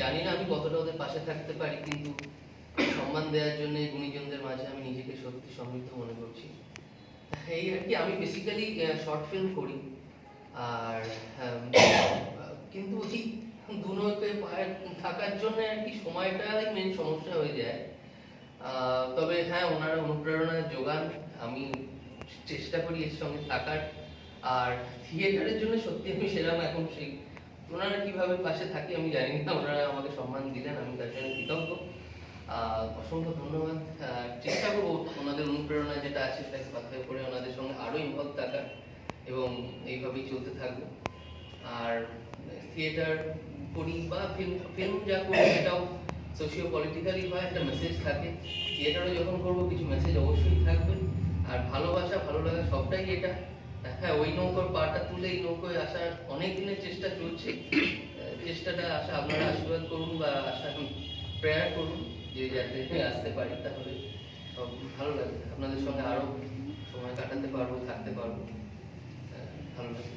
জানি না আমি কতটা ওদের পাশে থাকতে পারি, কিন্তু সম্মান দেওয়ার জন্য গুণীজনদের মাঝে আমি নিজেকে সত্যি সমৃদ্ধ মনে করছি। এই আর কি। আমি বেসিক্যালি শর্ট ফিল্ম করি, আর কিন্তু ওই দু নৌকে পায়ে থাকার জন্য আর কি সময়টাই মেন সমস্যা হয়ে যায়। তবে হ্যাঁ, ওনারা অনুপ্রেরণার যোগান, আমি চেষ্টা করি এর সঙ্গে থাকার। আর থিয়েটারের জন্য সত্যি আমি সেরকম এখন সেই ওনারা কিভাবে পাশে থাকে আমি জানি না, ওনারা আমাকে সম্মান দিলেন, আমি তার জন্য কৃতজ্ঞ। অসংখ্য ধন্যবাদ। চেষ্টা করবো ওনাদের অনুপ্রেরণা যেটা আছে সেটাকে পাথরে করে ওনাদের সঙ্গে আরো ইনভলভ থাকার, এবং এইভাবেই চলতে থাকবো। আর থিয়েটার করি বা ফিল্ম যা করি সেটাও সোশিও পলিটিক্যালি হয়, একটা মেসেজ থাকে। থিয়েটারও যখন করবো কিছু মেসেজ অবশ্যই থাকবে। আর ভালোবাসা ভালো লাগা সবটাই এটা। হ্যাঁ, ওই নৌকোর পাটা তুলে এই নৌকোয় আসার অনেক দিনের চেষ্টা চলছে। চেষ্টাটা আশা আপনারা আশীর্বাদ করুন বা আশা প্রেয়ার করুন যে যাতে আসতে পারি, তাহলে সব ভালো লাগবে। আপনাদের সঙ্গে আরো সময় কাটাতে পারবো, থাকতে পারবো, ভালো লাগবে।